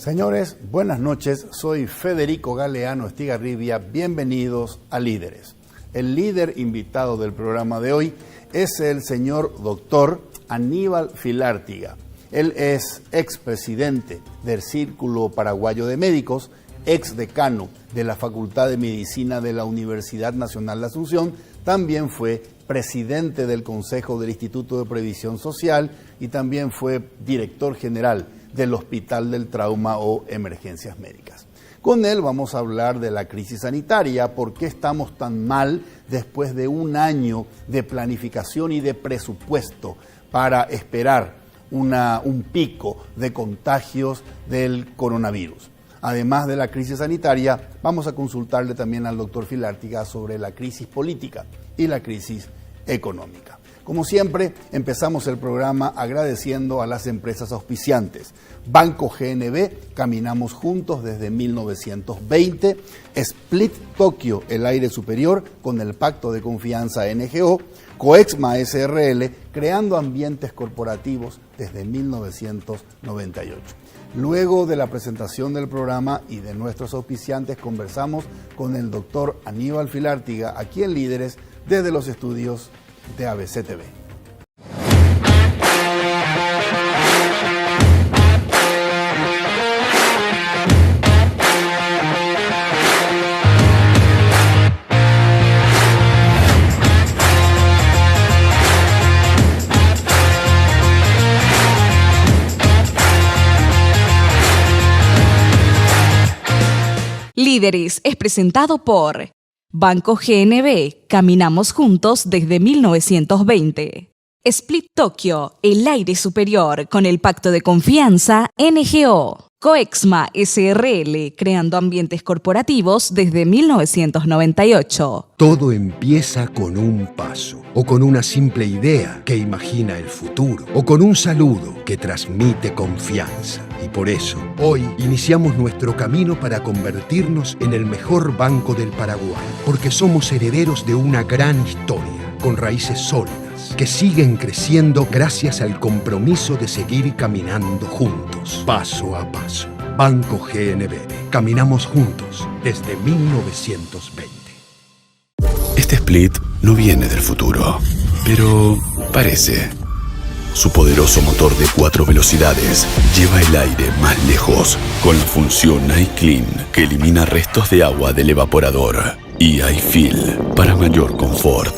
Señores, buenas noches. Soy Federico Galeano Estigarribia. Bienvenidos a Líderes. El líder invitado del programa de hoy es el señor doctor Aníbal Filártiga. Él es expresidente del Círculo Paraguayo de Médicos, exdecano de la Facultad de Medicina de la Universidad Nacional de Asunción. También fue presidente del Consejo del Instituto de Previsión Social y también fue director general del Hospital del Trauma o Emergencias Médicas. Con él vamos a hablar de la crisis sanitaria, por qué estamos tan mal después de un año de planificación y de presupuesto para esperar un pico de contagios del coronavirus. Además de la crisis sanitaria, vamos a consultarle también al doctor Filártiga sobre la crisis política y la crisis económica. Como siempre, empezamos el programa agradeciendo a las empresas auspiciantes. Banco GNB, caminamos juntos desde 1920. Split Tokio, el aire superior, con el Pacto de Confianza NGO. Coexma SRL, creando ambientes corporativos desde 1998. Luego de la presentación del programa y de nuestros auspiciantes, conversamos con el doctor Aníbal Filártiga, aquí en Líderes, desde los estudios de ABC TV. Líderes es presentado por Banco GNB, caminamos juntos desde 1920. Split Tokio, el aire superior, con el Pacto de Confianza NGO. Coexma SRL, creando ambientes corporativos desde 1998. Todo empieza con un paso, o con una simple idea que imagina el futuro, o con un saludo que transmite confianza. Y por eso, hoy iniciamos nuestro camino para convertirnos en el mejor banco del Paraguay, porque somos herederos de una gran historia, con raíces sólidas, que siguen creciendo gracias al compromiso de seguir caminando juntos, paso a paso. Banco GNB, caminamos juntos desde 1920. Este Split no viene del futuro, pero parece. Su poderoso motor de 4 velocidades lleva el aire más lejos con la función iClean, que elimina restos de agua del evaporador, y iFeel para mayor confort.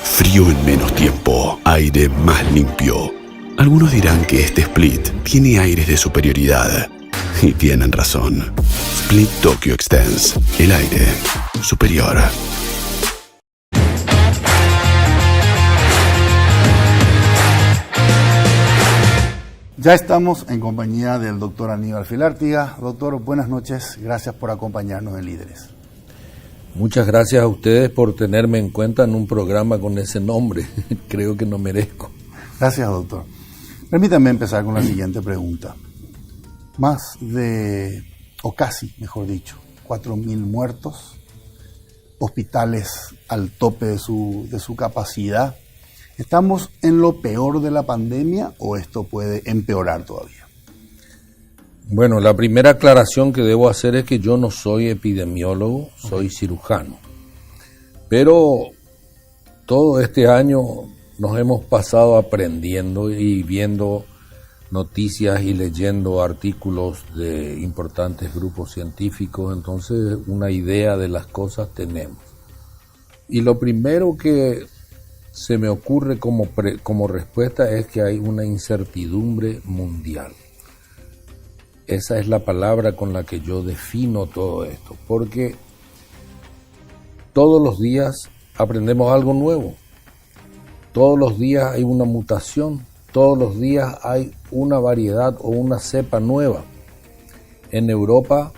Frío en menos tiempo, aire más limpio. Algunos dirán que este Split tiene aires de superioridad, y tienen razón. Split Tokyo Extends, el aire superior. Ya estamos en compañía del doctor Aníbal Filártiga. Doctor, buenas noches. Gracias por acompañarnos en Líderes. Muchas gracias a ustedes por tenerme en cuenta en un programa con ese nombre. Creo que no merezco. Gracias, doctor. Permítanme empezar con la siguiente pregunta. Más de, o casi, mejor dicho, 4.000 muertos, hospitales al tope de su capacidad. ¿Estamos en lo peor de la pandemia o esto puede empeorar todavía? Bueno, la primera aclaración que debo hacer es que yo no soy epidemiólogo, soy cirujano. Pero todo este año nos hemos pasado aprendiendo y viendo noticias y leyendo artículos de importantes grupos científicos, entonces una idea de las cosas tenemos. Y lo primero que se me ocurre como respuesta es que hay una incertidumbre mundial. Esa es la palabra con la que yo defino todo esto, porque todos los días aprendemos algo nuevo, todos los días hay una mutación, todos los días hay una variedad o una cepa nueva. En Europa,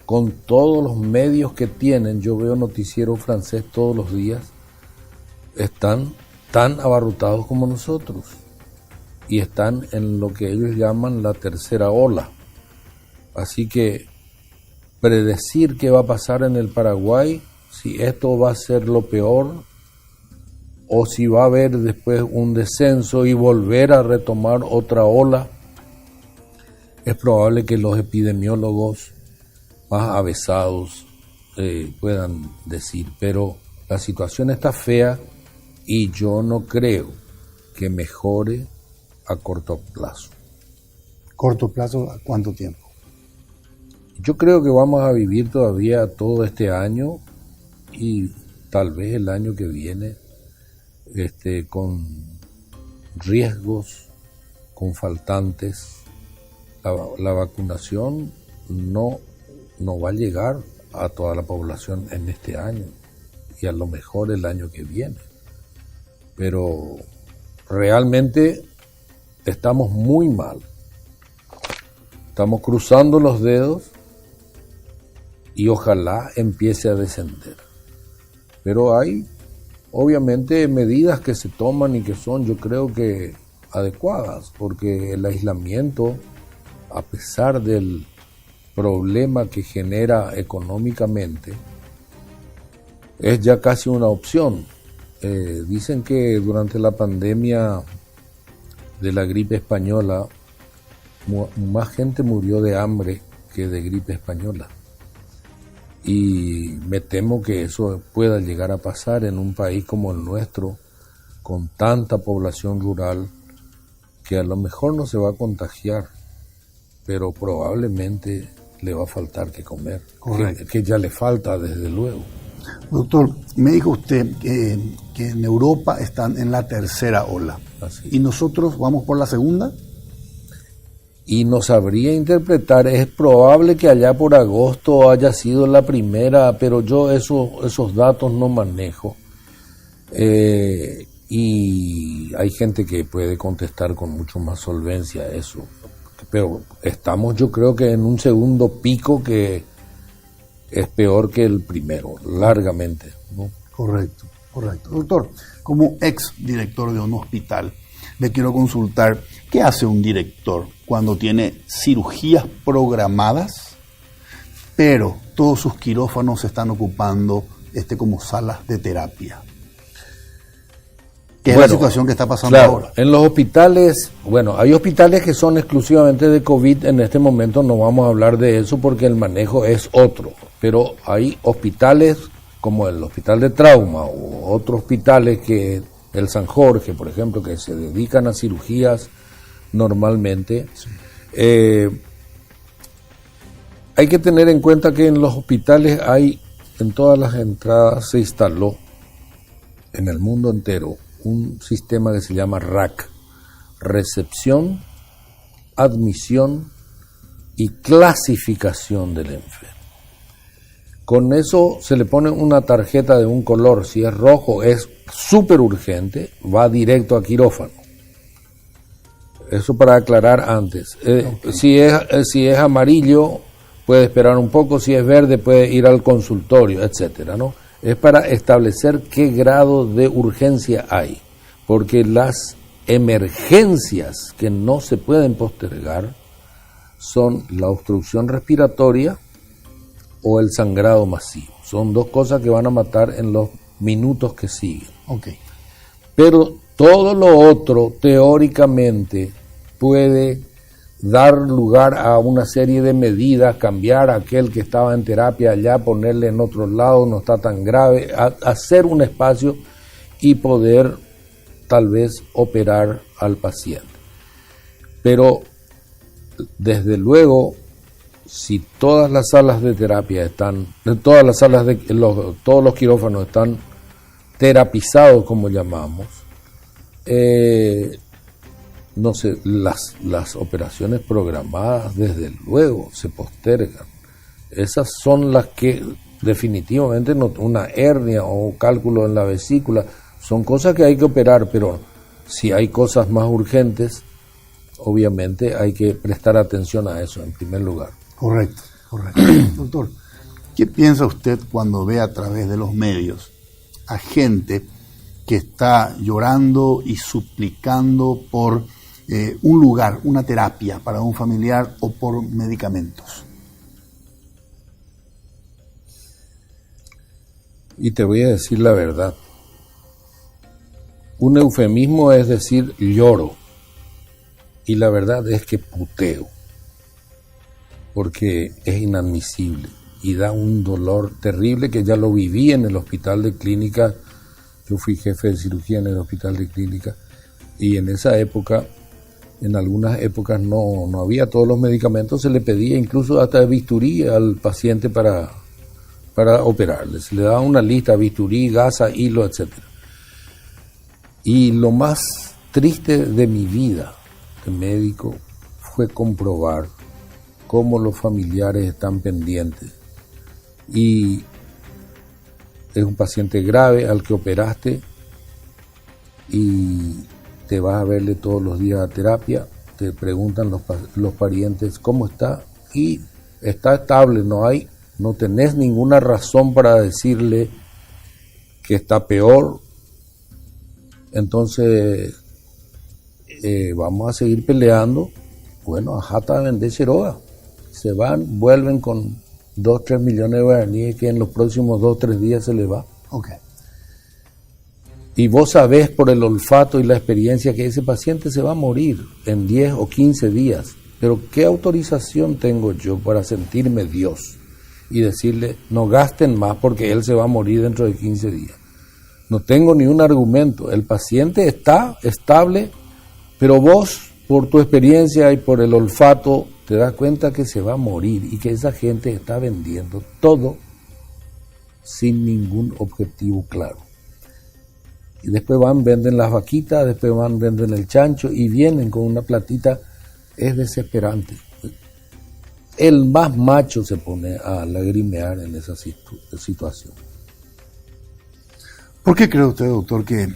con todos los medios que tienen, yo veo noticiero francés todos los días, están tan abarrotados como nosotros y están en lo que ellos llaman la tercera ola. Así que predecir qué va a pasar en el Paraguay, si esto va a ser lo peor o si va a haber después un descenso y volver a retomar otra ola, es probable que los epidemiólogos más avesados puedan decir, pero la situación está fea y yo no creo que mejore a corto plazo. ¿Corto plazo a cuánto tiempo? Yo creo que vamos a vivir todavía todo este año y tal vez el año que viene con riesgos, con faltantes. La vacunación no va a llegar a toda la población en este año y a lo mejor el año que viene. Pero realmente estamos muy mal. Estamos cruzando los dedos y ojalá empiece a descender. Pero hay obviamente medidas que se toman y que son, yo creo que adecuadas, porque el aislamiento, a pesar del problema que genera económicamente, es ya casi una opción. Dicen que durante la pandemia de la gripe española, más gente murió de hambre que de gripe española. Y me temo que eso pueda llegar a pasar en un país como el nuestro, con tanta población rural, que a lo mejor no se va a contagiar, pero probablemente le va a faltar que comer, que ya le falta desde luego. Doctor, me dijo usted que en Europa están en la tercera ola. Así. ¿Y nosotros vamos por la segunda? Y no sabría interpretar, es probable que allá por agosto haya sido la primera, pero yo esos datos no manejo. Y hay gente que puede contestar con mucho más solvencia eso. Pero estamos, yo creo que en un segundo pico que es peor que el primero, largamente, ¿no? Correcto. Doctor, como ex director de un hospital, le quiero consultar, ¿qué hace un director cuando tiene cirugías programadas, pero todos sus quirófanos se están ocupando como salas de terapia? ¿Qué es la situación que está pasando ahora? En los hospitales, hay hospitales que son exclusivamente de COVID, en este momento no vamos a hablar de eso porque el manejo es otro, pero hay hospitales como el Hospital de Trauma o otros hospitales que el San Jorge, por ejemplo, que se dedican a cirugías normalmente. Sí. Hay que tener en cuenta que en los hospitales en todas las entradas se instaló en el mundo entero un sistema que se llama RAC, recepción, admisión y clasificación del enfermo. Con eso se le pone una tarjeta de un color, si es rojo es súper urgente, va directo a quirófano. Eso para aclarar antes. Si es amarillo puede esperar un poco, si es verde puede ir al consultorio, etcétera, ¿no? Es para establecer qué grado de urgencia hay, porque las emergencias que no se pueden postergar son la obstrucción respiratoria o el sangrado masivo. Son dos cosas que van a matar en los minutos que siguen. Okay. Pero todo lo otro, teóricamente, puede dar lugar a una serie de medidas, cambiar a aquel que estaba en terapia allá, ponerle en otro lado, no está tan grave, hacer un espacio y poder tal vez operar al paciente. Pero desde luego, si todas las salas de terapia todos los quirófanos están terapizados, como llamamos, no sé, las operaciones programadas desde luego se postergan. Esas son las que definitivamente una hernia o cálculo en la vesícula son cosas que hay que operar, pero si hay cosas más urgentes, obviamente hay que prestar atención a eso en primer lugar. Correcto. Doctor, ¿qué piensa usted cuando ve a través de los medios a gente que está llorando y suplicando por un lugar, una terapia para un familiar o por medicamentos? Y te voy a decir la verdad. Un eufemismo es decir lloro. Y la verdad es que puteo. porque es inadmisible y da un dolor terrible que ya lo viví en el hospital de clínica. Yo fui jefe de cirugía en el hospital de clínica y en esa época, en algunas épocas no había todos los medicamentos, se le pedía incluso hasta bisturí al paciente para operarle. Se le daba una lista: bisturí, gasa, hilo, etc. Y lo más triste de mi vida de médico fue comprobar cómo los familiares están pendientes. Y es un paciente grave al que operaste y te vas a verle todos los días a terapia, te preguntan los parientes cómo está y está estable, no tenés ninguna razón para decirle que está peor. Entonces vamos a seguir peleando. Bueno, ajata vender Cheroa. Se van, vuelven con 2-3 millones de guaraníes que en los próximos 2-3 días se les va. Okay. Y vos sabés por el olfato y la experiencia que ese paciente se va a morir en 10 o 15 días. Pero ¿qué autorización tengo yo para sentirme Dios y decirle no gasten más porque él se va a morir dentro de 15 días? No tengo ni un argumento. El paciente está estable, pero vos, por tu experiencia y por el olfato, te das cuenta que se va a morir y que esa gente está vendiendo todo sin ningún objetivo claro. Y después venden las vaquitas, después venden el chancho y vienen con una platita. Es desesperante. El más macho se pone a lagrimear en esa situación. ¿Por qué cree usted, doctor, que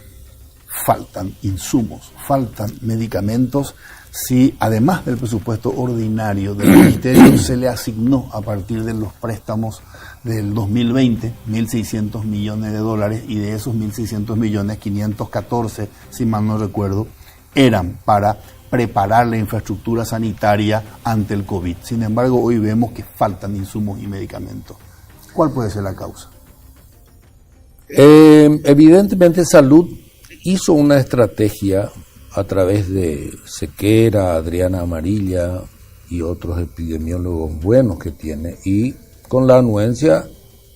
faltan insumos, faltan medicamentos, si además del presupuesto ordinario del Ministerio se le asignó a partir de los préstamos del 2020 $1.600 millones y de esos 1.600 millones, 514, si mal no recuerdo, eran para preparar la infraestructura sanitaria ante el COVID? Sin embargo, hoy vemos que faltan insumos y medicamentos. ¿Cuál puede ser la causa? Evidentemente Salud hizo una estrategia a través de Sequera, Adriana Amarilla y otros epidemiólogos buenos que tiene, y con la anuencia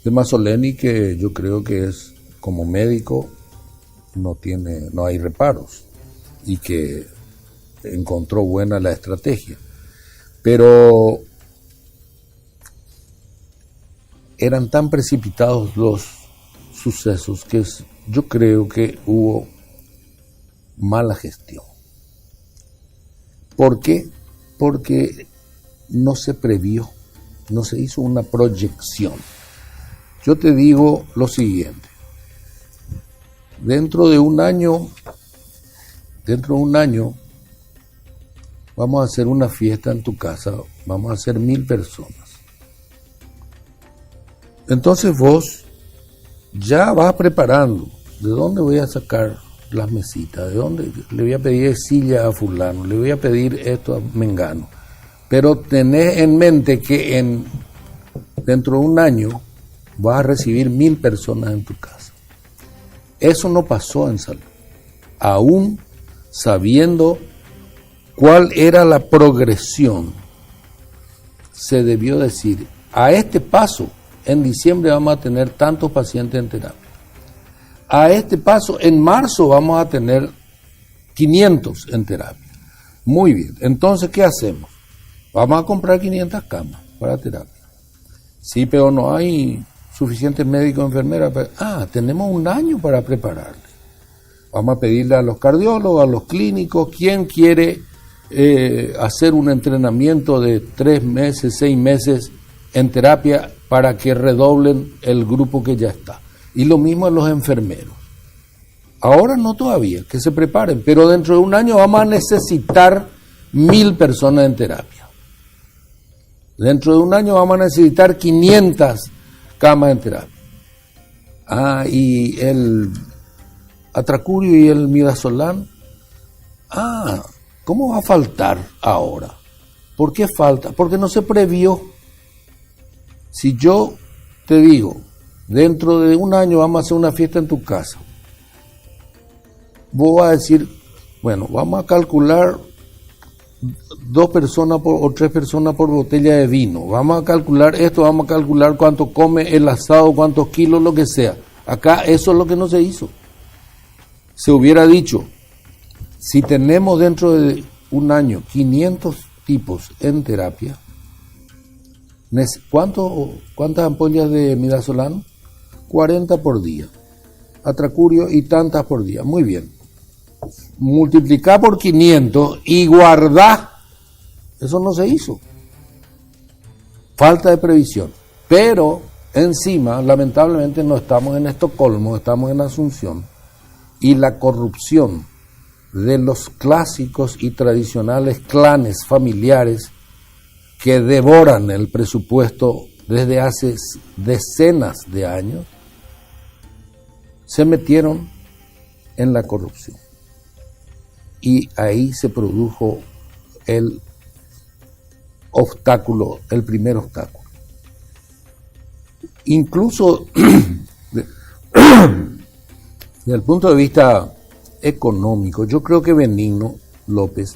de Mazzoleni, que yo creo que es, como médico, no hay reparos y que encontró buena la estrategia. Pero eran tan precipitados los sucesos que yo creo que hubo mala gestión. ¿Por qué? Porque no se previó, no se hizo una proyección. Yo te digo lo siguiente: dentro de un año vamos a hacer una fiesta en tu casa, vamos a hacer 1.000 personas. Entonces vos ya vas preparando. ¿De dónde voy a sacar las mesitas? ¿De dónde? Le voy a pedir silla a fulano, le voy a pedir esto a mengano. Pero tenés en mente que dentro de un año vas a recibir 1.000 personas en tu casa. Eso no pasó en Salud. Aún sabiendo cuál era la progresión, se debió decir: a este paso, en diciembre vamos a tener tantos pacientes en terapia. A este paso, en marzo vamos a tener 500 en terapia. Muy bien, entonces, ¿qué hacemos? Vamos a comprar 500 camas para terapia. Sí, pero no hay suficientes médicos y enfermeras. Tenemos un año para prepararle. Vamos a pedirle a los cardiólogos, a los clínicos, ¿quién quiere hacer un entrenamiento de 3 meses, 6 meses en terapia para que redoblen el grupo que ya está? Y lo mismo a los enfermeros. Ahora no todavía, que se preparen, pero dentro de un año vamos a necesitar 1.000 personas en terapia. Dentro de un año vamos a necesitar 500 camas en terapia. Y el atracurio y el midazolam, ¿cómo va a faltar ahora? ¿Por qué falta? Porque no se previó. Si yo te digo, dentro de un año vamos a hacer una fiesta en tu casa, vos vas a decir, bueno, vamos a calcular 2 personas o 3 personas por botella de vino. Vamos a calcular esto, vamos a calcular cuánto come el asado, cuántos kilos, lo que sea. Acá eso es lo que no se hizo. Se hubiera dicho, si tenemos dentro de un año 500 tipos en terapia, ¿cuántas ampollas de midazolam? 40 por día. Atracurio y tantas por día. Muy bien. Multiplicar por 500 y guardar. Eso no se hizo. Falta de previsión. Pero encima, lamentablemente, no estamos en Estocolmo, estamos en Asunción. Y la corrupción de los clásicos y tradicionales clanes familiares que devoran el presupuesto desde hace decenas de años, se metieron en la corrupción. Y ahí se produjo el obstáculo, el primer obstáculo. Incluso desde el punto de vista económico, yo creo que Benigno López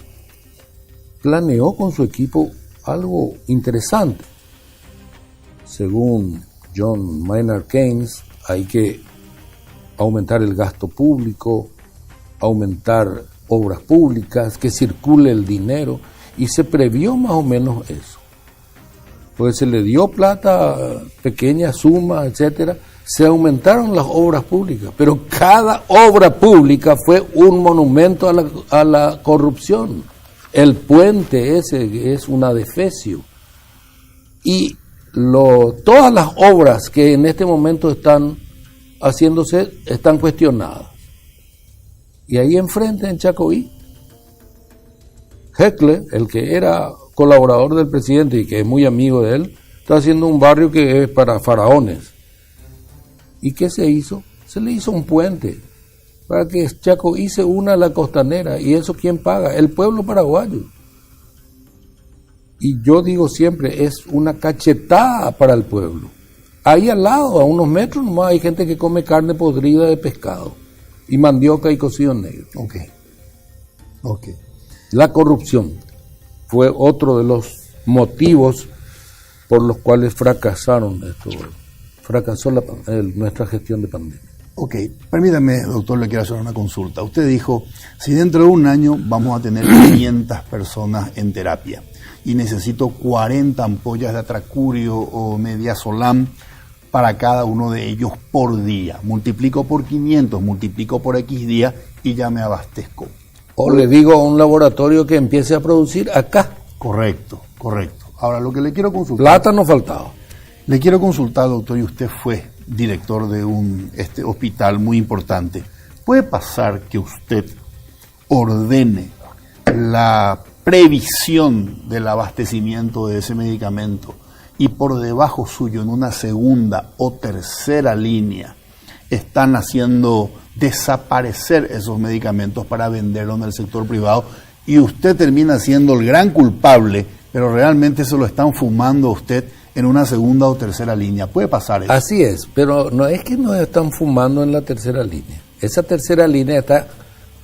planeó con su equipo algo interesante. Según John Maynard Keynes, hay que aumentar el gasto público, aumentar obras públicas, que circule el dinero, y se previó más o menos eso. Pues se le dio plata, pequeña suma, etcétera, se aumentaron las obras públicas, pero cada obra pública fue un monumento a la corrupción. El puente ese es un adefesio. Y todas las obras que en este momento están haciéndose están cuestionadas. Y ahí enfrente en Chacoí, Heckler, el que era colaborador del presidente y que es muy amigo de él, está haciendo un barrio que es para faraones. ¿Y qué se hizo? Se le hizo un puente para que Chacoí se una a la costanera. ¿Y eso quién paga? El pueblo paraguayo. Y yo digo siempre, es una cachetada para el pueblo. Ahí al lado, a unos metros nomás, hay gente que come carne podrida de pescado y mandioca y cocido negro. Ok. La corrupción fue otro de los motivos por los cuales fracasó nuestra gestión de pandemia. Ok, permítame, doctor, le quiero hacer una consulta. Usted dijo, si dentro de un año vamos a tener 500 personas en terapia y necesito 40 ampollas de atracurio o midazolam para cada uno de ellos por día. Multiplico por 500, multiplico por X días y ya me abastezco. O le digo a un laboratorio que empiece a producir acá. Correcto. Ahora, lo que le quiero consultar... Plata no faltaba. Le quiero consultar, doctor, y usted fue director de un hospital muy importante. ¿Puede pasar que usted ordene la previsión del abastecimiento de ese medicamento y por debajo suyo, en una segunda o tercera línea, están haciendo desaparecer esos medicamentos para venderlos en el sector privado y usted termina siendo el gran culpable, pero realmente se lo están fumando a usted en una segunda o tercera línea? ¿Puede pasar eso? Así es, pero no es que nos están fumando en la tercera línea. Esa tercera línea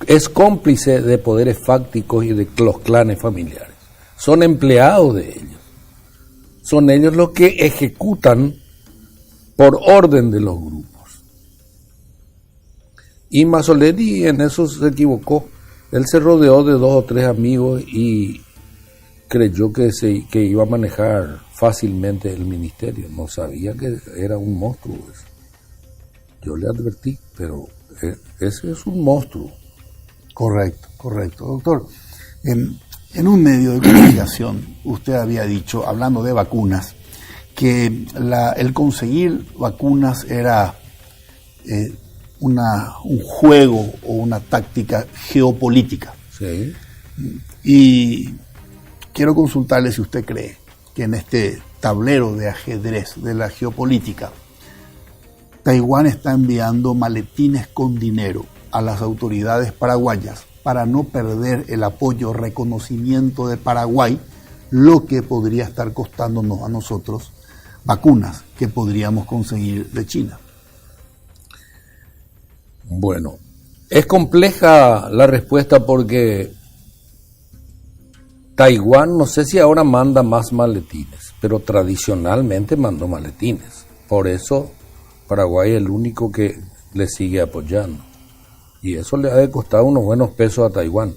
es cómplice de poderes fácticos y de los clanes familiares. Son empleados de ellos. Son ellos los que ejecutan por orden de los grupos. Y Mazzoleni en eso se equivocó. Él se rodeó de 2 o 3 amigos y creyó que iba a manejar fácilmente el ministerio. No sabía que era un monstruo eso. Yo le advertí, pero ese es un monstruo. Correcto. Doctor, en un medio de comunicación usted había dicho, hablando de vacunas, que el conseguir vacunas era un juego o una táctica geopolítica. Sí. Y quiero consultarle si usted cree que en este tablero de ajedrez de la geopolítica, Taiwán está enviando maletines con dinero a las autoridades paraguayas para no perder el apoyo, reconocimiento de Paraguay, lo que podría estar costándonos a nosotros vacunas que podríamos conseguir de China. Bueno, es compleja la respuesta porque Taiwán, no sé si ahora manda más maletines, pero tradicionalmente mandó maletines. Por eso Paraguay es el único que le sigue apoyando. Y eso le ha de costar unos buenos pesos a Taiwán.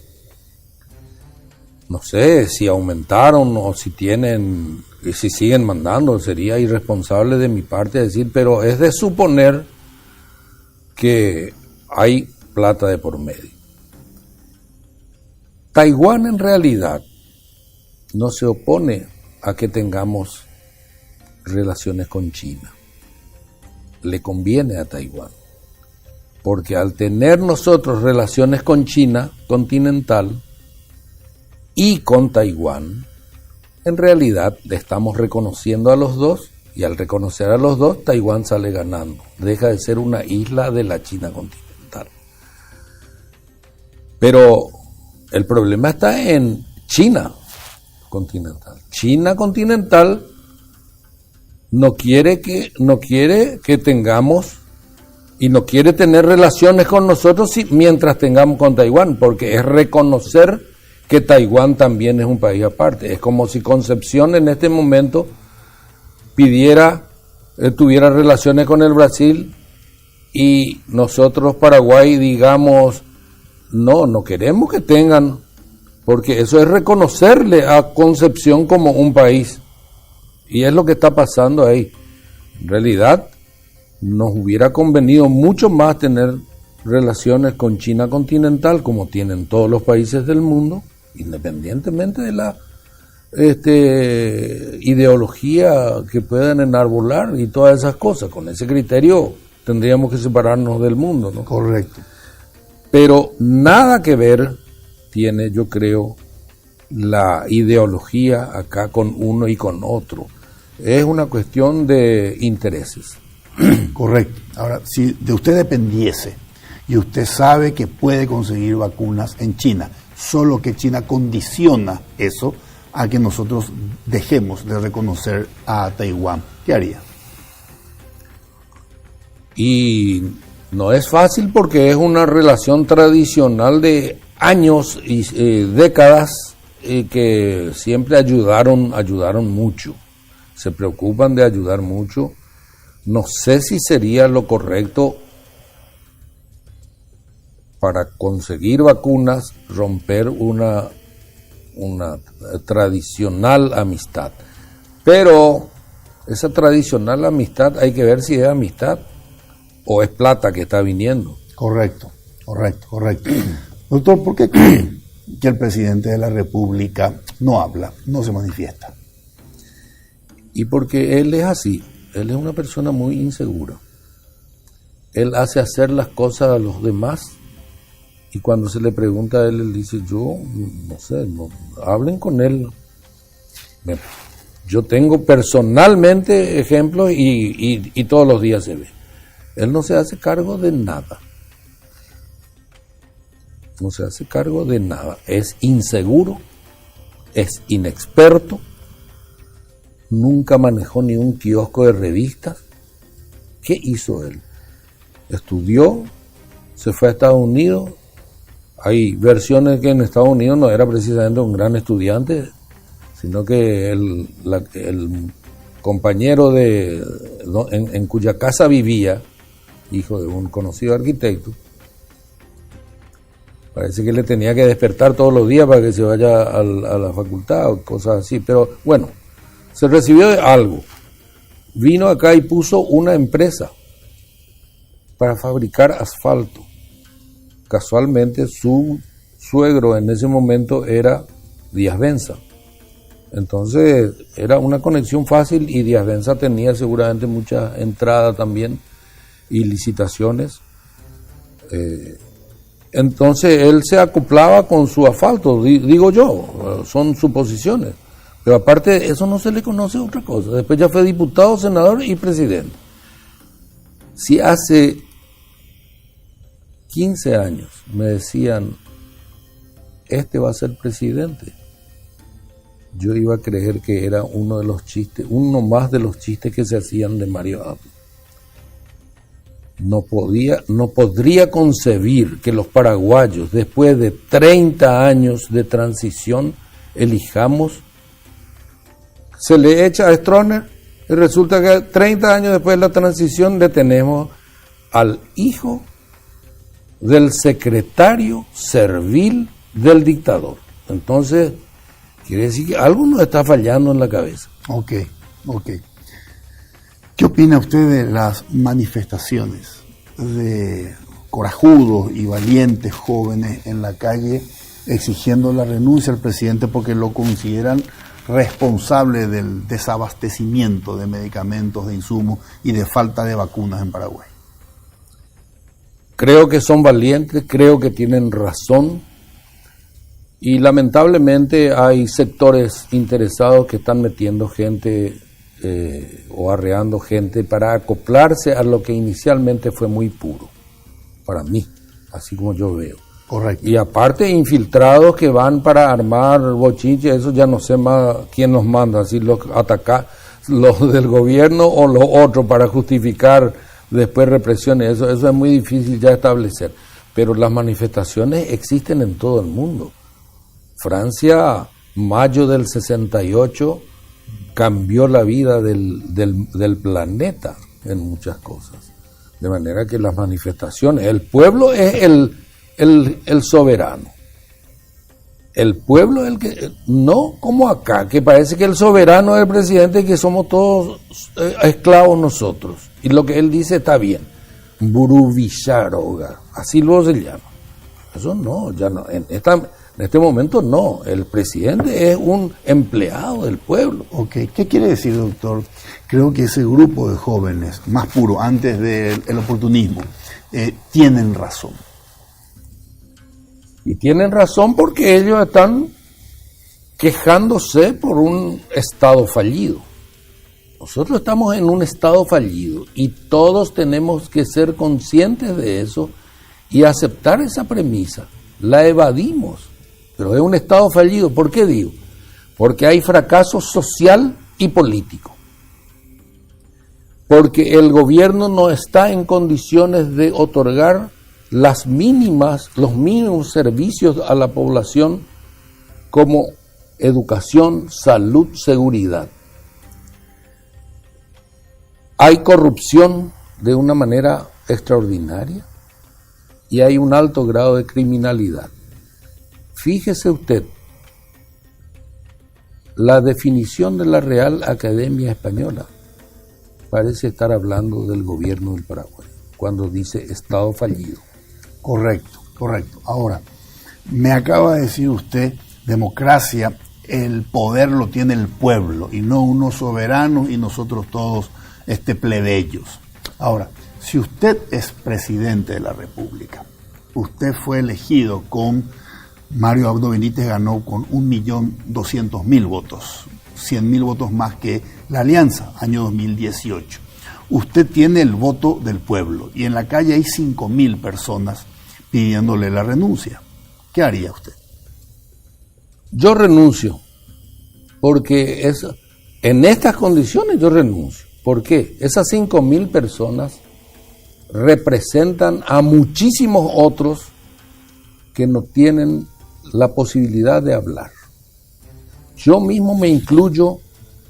No sé si aumentaron o si tienen, y si siguen mandando. Sería irresponsable de mi parte decir, pero es de suponer que hay plata de por medio. Taiwán en realidad no se opone a que tengamos relaciones con China. Le conviene a Taiwán, porque al tener nosotros relaciones con China continental y con Taiwán, en realidad le estamos reconociendo a los dos, y al reconocer a los dos, Taiwán sale ganando. Deja de ser una isla de la China continental. Pero el problema está en China continental. China continental no quiere que tengamos y no quiere tener relaciones con nosotros mientras tengamos con Taiwán, porque es reconocer que Taiwán también es un país aparte. Es como si Concepción en este momento tuviera relaciones con el Brasil y nosotros, Paraguay, digamos, no queremos que tengan, porque eso es reconocerle a Concepción como un país. Y es lo que está pasando ahí. En realidad, nos hubiera convenido mucho más tener relaciones con China continental, como tienen todos los países del mundo, independientemente de la ideología que puedan enarbolar y todas esas cosas. Con ese criterio tendríamos que separarnos del mundo, ¿no? Correcto. Pero nada que ver tiene, yo creo, la ideología acá con uno y con otro. Es una cuestión de intereses. Correcto. Ahora, si de usted dependiese y usted sabe que puede conseguir vacunas en China, solo que China condiciona eso a que nosotros dejemos de reconocer a Taiwán, ¿qué haría? Y no es fácil porque es una relación tradicional de años y décadas que siempre ayudaron mucho. Se preocupan de ayudar mucho. No sé si sería lo correcto para conseguir vacunas romper una tradicional amistad. Pero esa tradicional amistad hay que ver si es amistad o es plata que está viniendo. Correcto. Doctor, ¿por qué cree que el presidente de la República no habla, no se manifiesta? Y porque él es así, él es una persona muy insegura. Él hace hacer las cosas a los demás y cuando se le pregunta a él dice, yo no sé, no, hablen con él. Yo tengo personalmente ejemplos y todos los días se ve. Él no se hace cargo de nada. No se hace cargo de nada. Es inseguro, es inexperto, nunca manejó ni un kiosco de revistas. ¿Qué hizo él? Estudió, se fue a Estados Unidos. Hay versiones que en Estados Unidos no era precisamente un gran estudiante, sino que el compañero en cuya casa vivía, hijo de un conocido arquitecto, parece que le tenía que despertar todos los días para que se vaya a la facultad o cosas así. Pero bueno, se recibió de algo. Vino acá y puso una empresa para fabricar asfalto. Casualmente su suegro en ese momento era Díaz Benza. Entonces era una conexión fácil y Díaz Benza tenía seguramente mucha entrada también y licitaciones. Entonces él se acoplaba con su asfalto, digo yo, son suposiciones. Pero aparte de eso no se le conoce otra cosa. Después ya fue diputado, senador y presidente. Si hace 15 años me decían, este va a ser presidente, yo iba a creer que era uno más de los chistes que se hacían de Mario Abdo. No podría concebir que los paraguayos, después de 30 años de transición, elijamos. Se le echa a Stroessner y resulta que 30 años después de la transición le tenemos al hijo del secretario servil del dictador. Entonces, quiere decir que algo nos está fallando en la cabeza. Ok. ¿Qué opina usted de las manifestaciones de corajudos y valientes jóvenes en la calle exigiendo la renuncia al presidente porque lo consideran responsable del desabastecimiento de medicamentos, de insumos y de falta de vacunas en Paraguay? Creo que son valientes, creo que tienen razón y lamentablemente hay sectores interesados que están metiendo gente o arreando gente para acoplarse a lo que inicialmente fue muy puro, para mí, así como yo veo. Correcto. Y aparte infiltrados que van para armar bochinche, eso ya no sé más quién los manda, si los atacar, los del gobierno o los otros para justificar después represiones, eso es muy difícil ya establecer. Pero las manifestaciones existen en todo el mundo. Francia, mayo del 68, cambió la vida del planeta en muchas cosas. De manera que las manifestaciones, el pueblo es el soberano. El pueblo es el que, no como acá, que parece que el soberano es el presidente y que somos todos esclavos nosotros. Y lo que él dice está bien. Buruvisharoga, así luego se llama. Eso no, ya no. En este momento no. El presidente es un empleado del pueblo. Ok, ¿qué quiere decir, doctor? Creo que ese grupo de jóvenes, más puro, antes del oportunismo, tienen razón. Y tienen razón porque ellos están quejándose por un Estado fallido. Nosotros estamos en un Estado fallido y todos tenemos que ser conscientes de eso y aceptar esa premisa. La evadimos, pero es un Estado fallido. ¿Por qué digo? Porque hay fracaso social y político. Porque el gobierno no está en condiciones de otorgar los mínimos servicios a la población como educación, salud, seguridad. Hay corrupción de una manera extraordinaria y hay un alto grado de criminalidad. Fíjese usted, la definición de la Real Academia Española parece estar hablando del gobierno del Paraguay, cuando dice Estado fallido. Correcto. Ahora, me acaba de decir usted, democracia, el poder lo tiene el pueblo y no unos soberanos y nosotros todos plebeyos. Ahora, si usted es presidente de la República, usted fue elegido con Mario Abdo Benítez, ganó con 1.200.000 votos, 100.000 votos más que la Alianza, año 2018. Usted tiene el voto del pueblo y en la calle hay 5.000 personas pidiéndole la renuncia. ¿Qué haría usted? Yo renuncio, porque en estas condiciones yo renuncio. ¿Por qué? Esas 5.000 personas representan a muchísimos otros que no tienen la posibilidad de hablar. Yo mismo me incluyo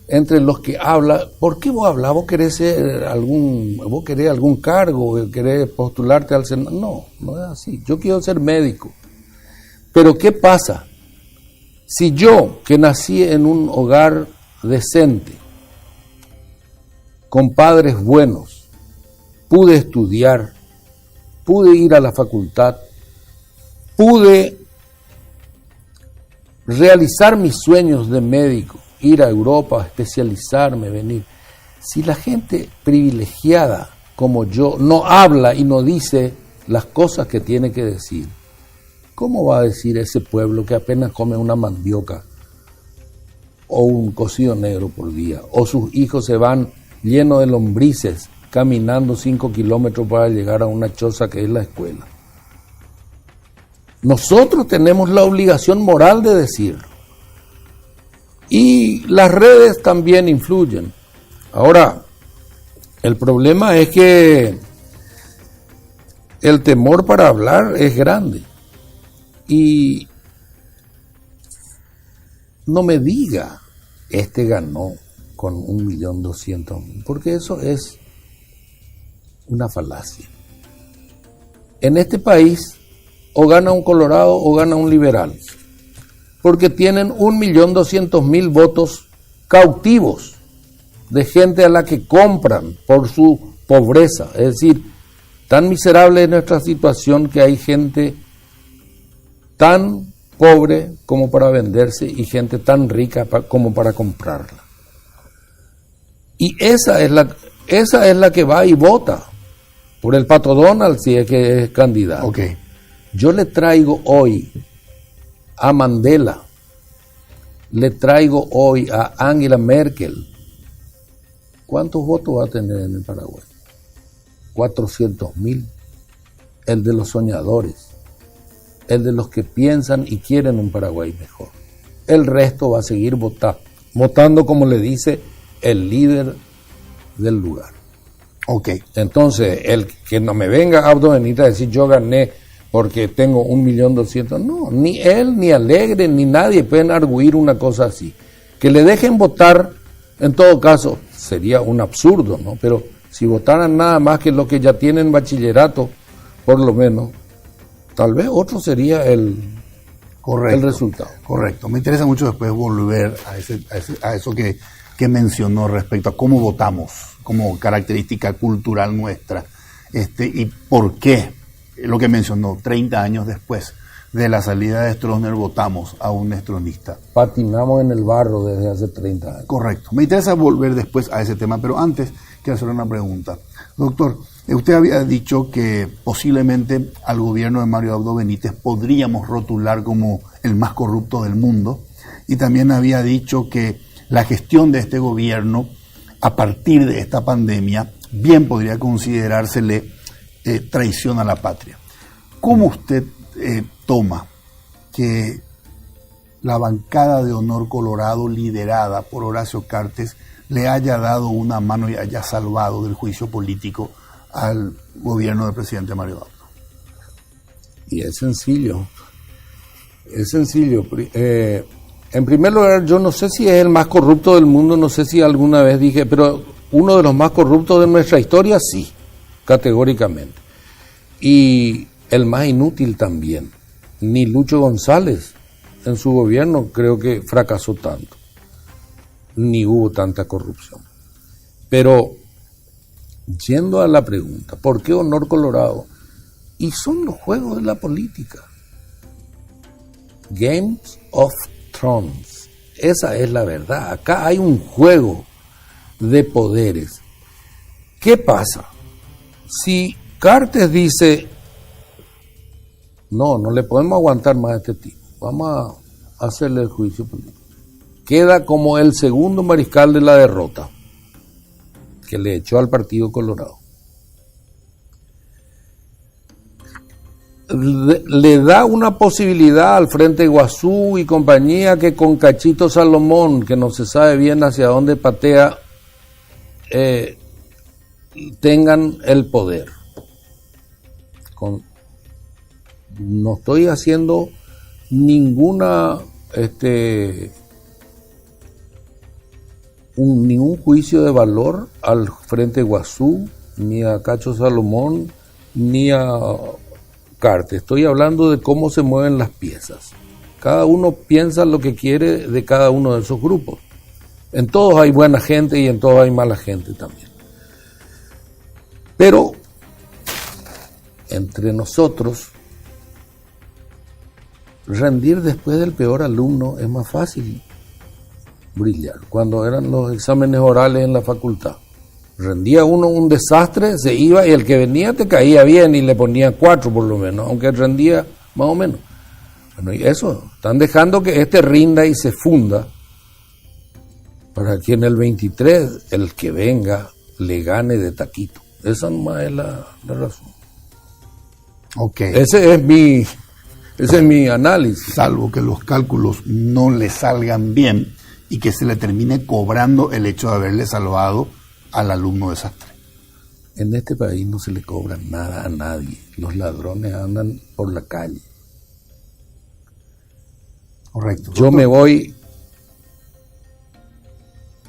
entre los que hablan. ¿Por qué vos hablas? ¿Vos querés algún cargo? ¿Querés postularte al Senado? No es así. Yo quiero ser médico. Pero ¿qué pasa? Si yo, que nací en un hogar decente, con padres buenos, pude estudiar, pude ir a la facultad, pude realizar mis sueños de médico, ir a Europa, especializarme, venir. Si la gente privilegiada como yo no habla y no dice las cosas que tiene que decir, ¿cómo va a decir ese pueblo que apenas come una mandioca o un cocido negro por día? O sus hijos se van llenos de lombrices caminando 5 kilómetros para llegar a una choza que es la escuela. Nosotros tenemos la obligación moral de decirlo. Y las redes también influyen. Ahora, el problema es que el temor para hablar es grande. Y no me diga, este ganó con 1.200.000, porque eso es una falacia. En este país, o gana un colorado o gana un liberal, porque tienen 1.200.000 votos cautivos de gente a la que compran por su pobreza. Es decir, tan miserable es nuestra situación que hay gente tan pobre como para venderse y gente tan rica como para comprarla. Y esa es la que va y vota por el Pato Donald si es que es candidato. Okay. Yo le traigo hoy a Mandela, le traigo hoy a Angela Merkel. ¿Cuántos votos va a tener en el Paraguay? 400.000. El de los soñadores, el de los que piensan y quieren un Paraguay mejor. El resto va a seguir votando como le dice el líder del lugar. Ok. Entonces, el que no me venga Abdo Benítez a decir yo gané porque tengo 1.200.000, no, ni él, ni Alegre, ni nadie pueden arguir una cosa así. Que le dejen votar, en todo caso, sería un absurdo, ¿no? Pero si votaran nada más que lo que ya tienen bachillerato, por lo menos, tal vez otro sería el resultado. Correcto. Me interesa mucho después volver a eso que mencionó respecto a cómo votamos como característica cultural nuestra, y por qué, lo que mencionó, 30 años después de la salida de Stroessner votamos a un estronista. Patinamos en el barro desde hace 30 años. Correcto. Me interesa volver después a ese tema, pero antes quiero hacer una pregunta. Doctor, usted había dicho que posiblemente al gobierno de Mario Abdo Benítez podríamos rotular como el más corrupto del mundo, y también había dicho que la gestión de este gobierno a partir de esta pandemia bien podría considerársele traición a la patria. ¿Cómo usted toma que la bancada de Honor Colorado liderada por Horacio Cartes le haya dado una mano y haya salvado del juicio político al gobierno del presidente Mario Abdo? Y es sencillo. En primer lugar, yo no sé si es el más corrupto del mundo, no sé si alguna vez dije, pero uno de los más corruptos de nuestra historia, sí, categóricamente. Y el más inútil también. Ni Lucho González en su gobierno creo que fracasó tanto, ni hubo tanta corrupción. Pero, yendo a la pregunta, ¿por qué Honor Colorado? Y son los juegos de la política. Games of Thrones. Esa es la verdad. Acá hay un juego de poderes. ¿Qué pasa? Si Cartes dice, no le podemos aguantar más a este tipo, vamos a hacerle el juicio político, queda como el segundo mariscal de la derrota que le echó al Partido Colorado. Le da una posibilidad al Frente Guazú y compañía que con Cachito Salomón, que no se sabe bien hacia dónde patea, tengan el poder. No estoy haciendo ningún juicio de valor al Frente Guazú, ni a Cacho Salomón, ni a Cartes. Estoy hablando de cómo se mueven las piezas. Cada uno piensa lo que quiere de cada uno de esos grupos. En todos hay buena gente y en todos hay mala gente también. Pero entre nosotros, rendir después del peor alumno es más fácil brillar. Cuando eran los exámenes orales en la facultad, rendía uno un desastre, se iba y el que venía te caía bien y le ponía 4 por lo menos, aunque rendía más o menos. Bueno, y eso, están dejando que este rinda y se funda para que en el 23 el que venga le gane de taquito. Esa nomás es la razón. Okay. Ese es mi análisis. Salvo que los cálculos no le salgan bien y que se le termine cobrando el hecho de haberle salvado al alumno desastre. En este país no se le cobra nada a nadie. Los ladrones andan por la calle. Correcto. Yo me voy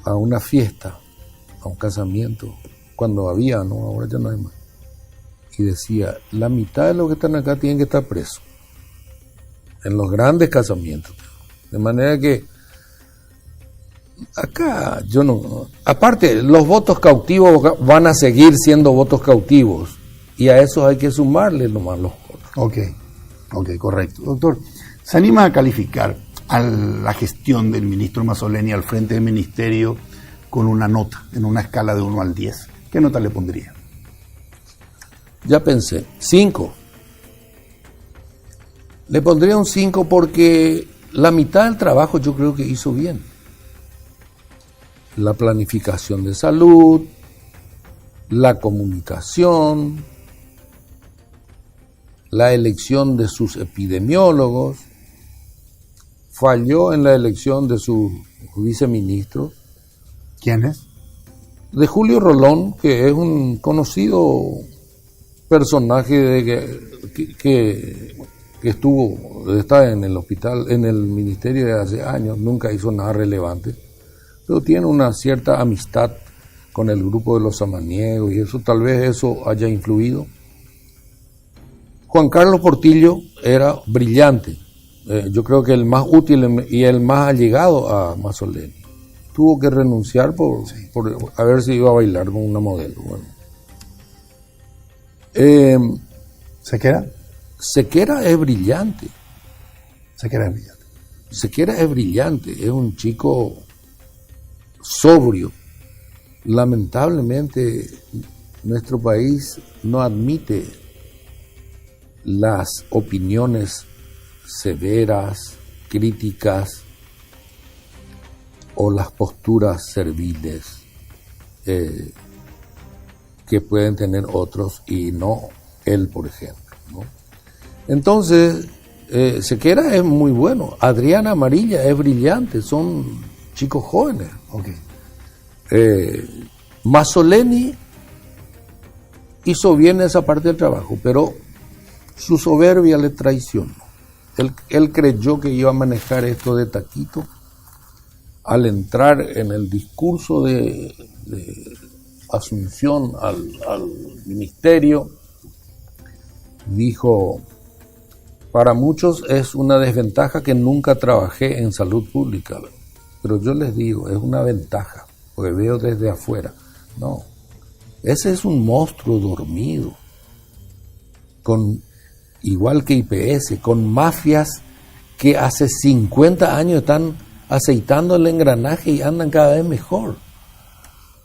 a una fiesta, a un casamiento, cuando había, ¿no? Ahora ya no hay más. Y decía, la mitad de los que están acá tienen que estar presos. En los grandes casamientos. De manera que acá yo no... Aparte, los votos cautivos van a seguir siendo votos cautivos. Y a eso hay que sumarle nomás los votos. Ok, correcto. Doctor, ¿se anima a calificar a la gestión del ministro Mazzoleni al frente del ministerio con una nota, en una escala de 1 al 10? ¿Qué nota le pondría? Ya pensé, 5. Le pondría un 5 porque la mitad del trabajo yo creo que hizo bien. La planificación de salud, la comunicación, la elección de sus epidemiólogos, falló en la elección de su viceministro. ¿Quién es? De Julio Rolón, que es un conocido personaje que está en el hospital, en el ministerio de hace años, nunca hizo nada relevante, pero tiene una cierta amistad con el grupo de los samaniegos y eso tal vez eso haya influido. Juan Carlos Portillo era brillante, yo creo que el más útil y el más allegado a Mazzoleni. Tuvo que renunciar por a ver si iba a bailar con una modelo. Bueno. ¿Sequera? Sequera es brillante. Sequera es brillante. Es un chico sobrio. Lamentablemente, nuestro país no admite las opiniones severas, críticas o las posturas serviles que pueden tener otros y no él, por ejemplo, ¿no? Entonces, Sequera es muy bueno, Adriana Amarilla es brillante, son chicos jóvenes. Mazzoleni hizo bien esa parte del trabajo, pero su soberbia le traicionó. Él creyó que iba a manejar esto de taquito. Al entrar en el discurso de asunción al ministerio, dijo, para muchos es una desventaja que nunca trabajé en salud pública, pero yo les digo, es una ventaja, porque veo desde afuera. No, ese es un monstruo dormido, igual que IPS, con mafias que hace 50 años están aceitando el engranaje y andan cada vez mejor.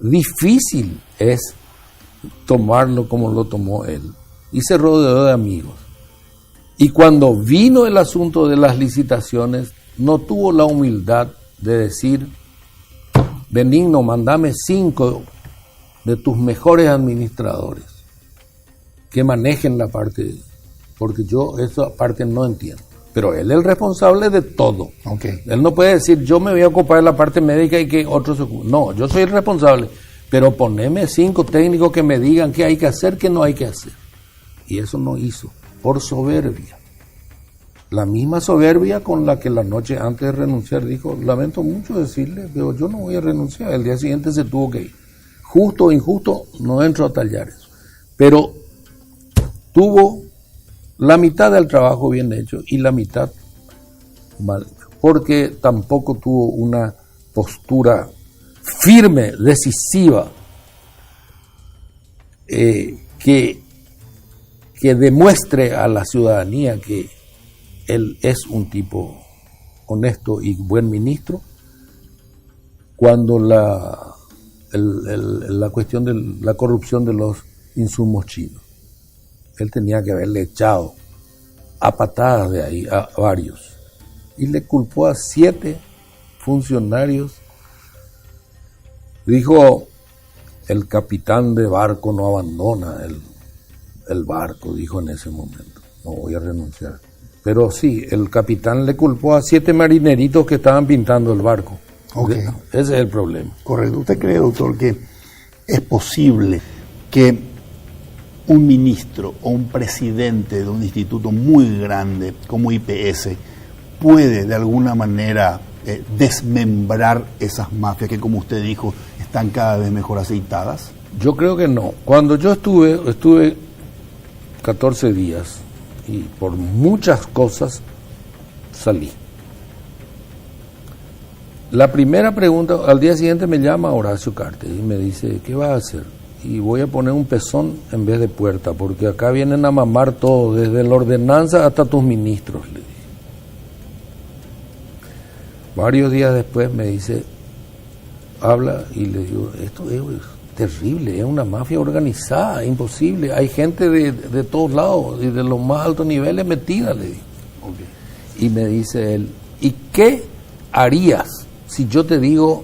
Difícil es tomarlo como lo tomó él. Y se rodeó de amigos. Y cuando vino el asunto de las licitaciones, no tuvo la humildad de decir, Benigno, mandame 5 de tus mejores administradores que manejen la parte, porque yo esa parte no entiendo. Pero él es el responsable de todo. Él no puede decir, yo me voy a ocupar de la parte médica y que otros se ocupen. No, yo soy el responsable, pero poneme 5 técnicos que me digan qué hay que hacer, qué no hay que hacer. Y eso no hizo, por soberbia. La misma soberbia con la que la noche antes de renunciar dijo, lamento mucho decirle, pero yo no voy a renunciar. El día siguiente se tuvo que ir. Justo o injusto, no entro a tallar eso. Pero tuvo la mitad del trabajo bien hecho y la mitad mal, porque tampoco tuvo una postura firme, decisiva, que demuestre a la ciudadanía que él es un tipo honesto y buen ministro, cuando la cuestión de la corrupción de los insumos chinos. Él tenía que haberle echado a patadas de ahí a varios. Y le culpó a 7 funcionarios. Dijo, el capitán de barco no abandona el barco, dijo en ese momento. No voy a renunciar. Pero sí, el capitán le culpó a 7 marineritos que estaban pintando el barco. Ese es el problema. Correcto. ¿Usted cree, doctor, que es posible que un ministro o un presidente de un instituto muy grande como IPS puede de alguna manera desmembrar esas mafias que, como usted dijo, están cada vez mejor aceitadas? Yo creo que no. Cuando yo estuve 14 días y por muchas cosas salí. La primera pregunta, al día siguiente me llama Horacio Cartes y me dice, ¿qué vas a hacer? Y voy a poner un pezón en vez de puerta, porque acá vienen a mamar todo, desde la ordenanza hasta tus ministros, le dije. Varios días después me dice, habla, y le digo, esto es terrible, es una mafia organizada, imposible, hay gente de todos lados y de los más altos niveles metida, le digo. Okay. Y me dice él, ¿y qué harías si yo te digo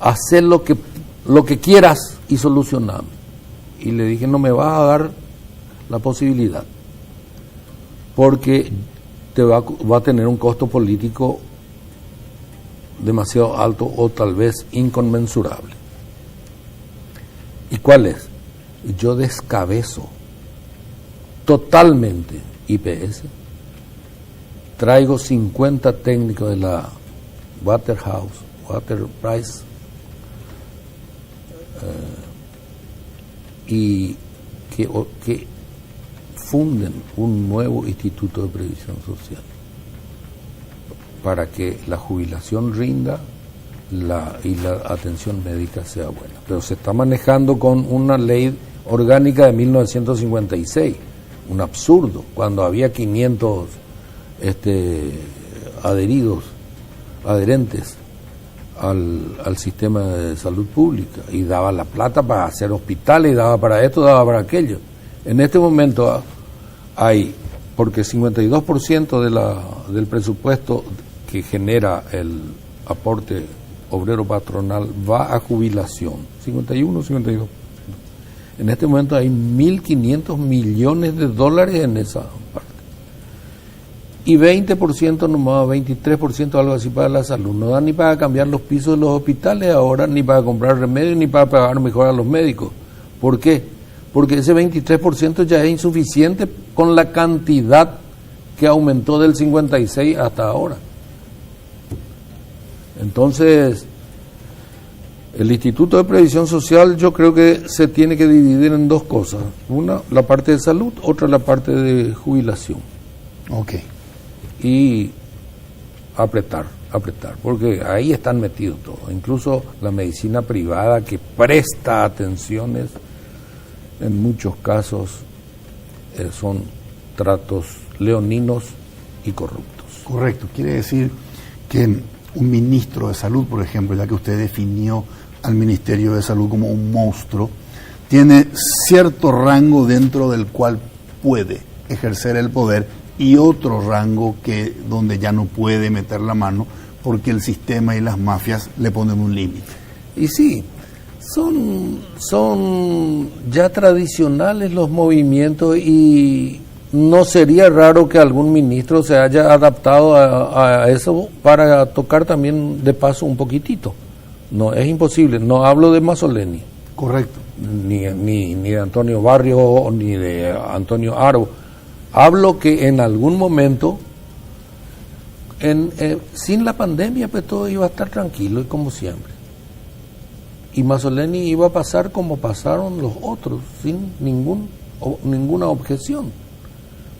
hacer lo que quieras y solucionarme? Y le dije, no me vas a dar la posibilidad, porque va a tener un costo político demasiado alto o tal vez inconmensurable. ¿Y cuál es? Yo descabezo totalmente IPS, traigo 50 técnicos de la Water Price y que funden un nuevo instituto de previsión social para que la jubilación rinda y la atención médica sea buena. Pero se está manejando con una ley orgánica de 1956, un absurdo, cuando había 500 adherentes al sistema de salud pública, y daba la plata para hacer hospitales, y daba para esto, daba para aquello. En este momento hay, porque 52% del presupuesto que genera el aporte obrero patronal va a jubilación, 52. En este momento hay 1.500 millones de dólares en esa parte. Y 20% nomás, 23%, algo así para la salud. No da ni para cambiar los pisos de los hospitales ahora, ni para comprar remedios, ni para pagar mejor a los médicos. ¿Por qué? Porque ese 23% ya es insuficiente con la cantidad que aumentó del 56 hasta ahora. Entonces, el Instituto de Previsión Social yo creo que se tiene que dividir en dos cosas. Una, la parte de salud, otra la parte de jubilación. Ok. Y apretar, porque ahí están metidos todos. Incluso la medicina privada que presta atenciones, en muchos casos son tratos leoninos y corruptos. Correcto. Quiere decir que un ministro de salud, por ejemplo, ya que usted definió al Ministerio de Salud como un monstruo, tiene cierto rango dentro del cual puede ejercer el poder y otro rango donde ya no puede meter la mano porque el sistema y las mafias le ponen un límite. Y sí, son ya tradicionales los movimientos, y no sería raro que algún ministro se haya adaptado a eso para tocar también de paso un poquitito. No, es imposible. No hablo de Mazzoleni. Correcto. Ni de Antonio Barrio, ni de Antonio Aro. Hablo que en algún momento, sin la pandemia, pues todo iba a estar tranquilo y como siempre. Y Mazzoleni iba a pasar como pasaron los otros, sin ninguna objeción.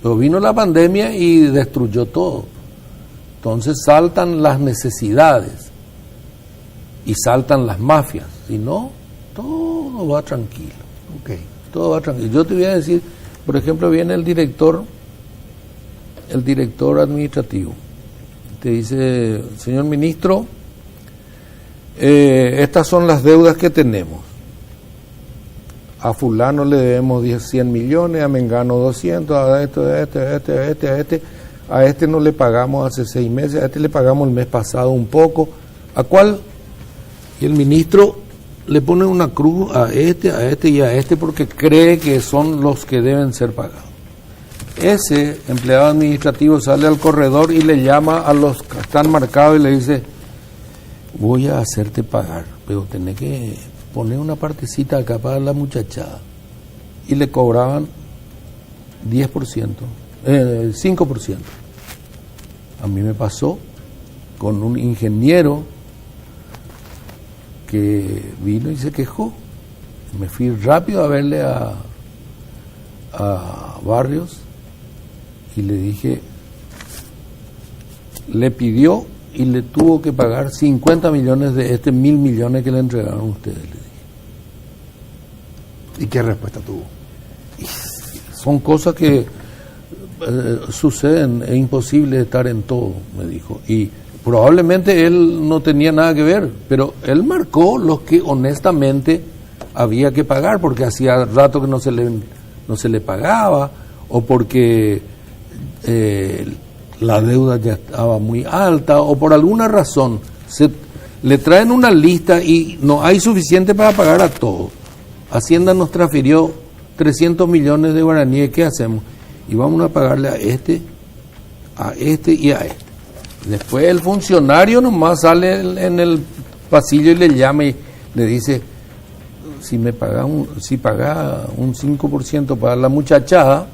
Pero vino la pandemia y destruyó todo. Entonces saltan las necesidades y saltan las mafias. Si no, todo va tranquilo. Okay. Todo va tranquilo. Yo te voy a decir, por ejemplo, viene el director administrativo. Te dice, señor ministro, estas son las deudas que tenemos. A fulano le debemos 100 millones, a Mengano 200, a este no le pagamos hace 6 meses, a este le pagamos el mes pasado un poco. ¿A cuál? Y el ministro le pone una cruz a este y a este porque cree que son los que deben ser pagados. Ese empleado administrativo sale al corredor y le llama a los que están marcados y le dice, voy a hacerte pagar, pero tenés que poner una partecita acá para la muchachada. Y le cobraban 10%, 5%. A mí me pasó con un ingeniero que vino y se quejó. Me fui rápido a verle a Barrios y le dije, le pidió y le tuvo que pagar 50 millones de 1.000 millones que le entregaron a ustedes, le dije. ¿Y qué respuesta tuvo? Son cosas que suceden, es imposible estar en todo, me dijo. Y probablemente él no tenía nada que ver, pero él marcó lo que honestamente había que pagar, porque hacía rato que no se le pagaba, o porque la deuda ya estaba muy alta, o por alguna razón le traen una lista y no hay suficiente para pagar a todos. Hacienda nos transfirió 300 millones de guaraníes, ¿qué hacemos? Y vamos a pagarle a este y a este. Después el funcionario nomás sale en el pasillo y le llama y le dice, si paga un 5% para la muchachada,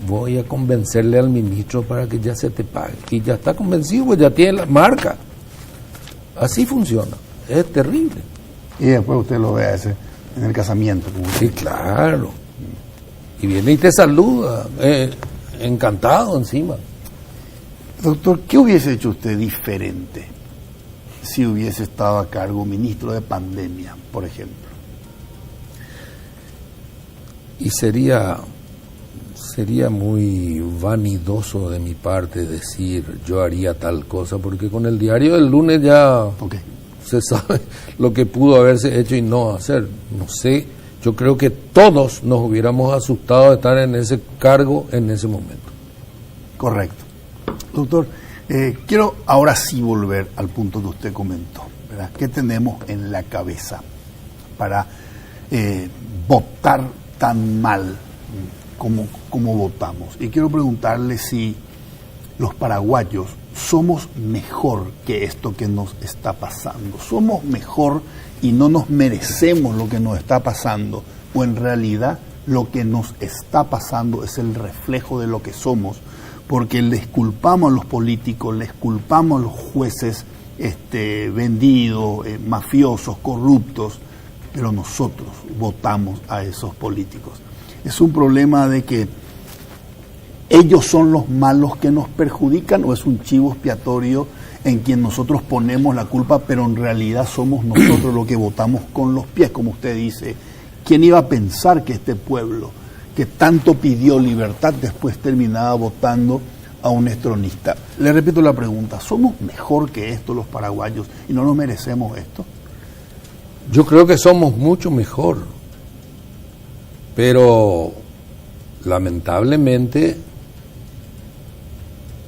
voy a convencerle al ministro para que ya se te pague. Y ya está convencido, pues ya tiene la marca. Así funciona, es terrible. Y después usted lo ve a ese en el casamiento. Sí, claro. Y viene y te saluda, encantado encima. Doctor, ¿qué hubiese hecho usted diferente si hubiese estado a cargo ministro de pandemia, por ejemplo? Y sería muy vanidoso de mi parte decir yo haría tal cosa, porque con el diario del lunes ya se sabe lo que pudo haberse hecho y no hacer. No sé, yo creo que todos nos hubiéramos asustado de estar en ese cargo en ese momento. Correcto. Doctor, quiero ahora sí volver al punto que usted comentó, ¿verdad? ¿Qué tenemos en la cabeza para votar tan mal como votamos? Y quiero preguntarle si los paraguayos somos mejor que esto que nos está pasando. ¿Somos mejor y no nos merecemos lo que nos está pasando? ¿O en realidad lo que nos está pasando es el reflejo de lo que somos? Porque les culpamos a los políticos, les culpamos a los jueces vendidos, mafiosos, corruptos, pero nosotros votamos a esos políticos. ¿Es un problema de que ellos son los malos que nos perjudican o es un chivo expiatorio en quien nosotros ponemos la culpa, pero en realidad somos nosotros los que votamos con los pies, como usted dice? ¿Quién iba a pensar que este pueblo, que tanto pidió libertad, después terminaba votando a un estronista? Le repito la pregunta, ¿somos mejor que esto los paraguayos y no nos merecemos esto? Yo creo que somos mucho mejor, pero lamentablemente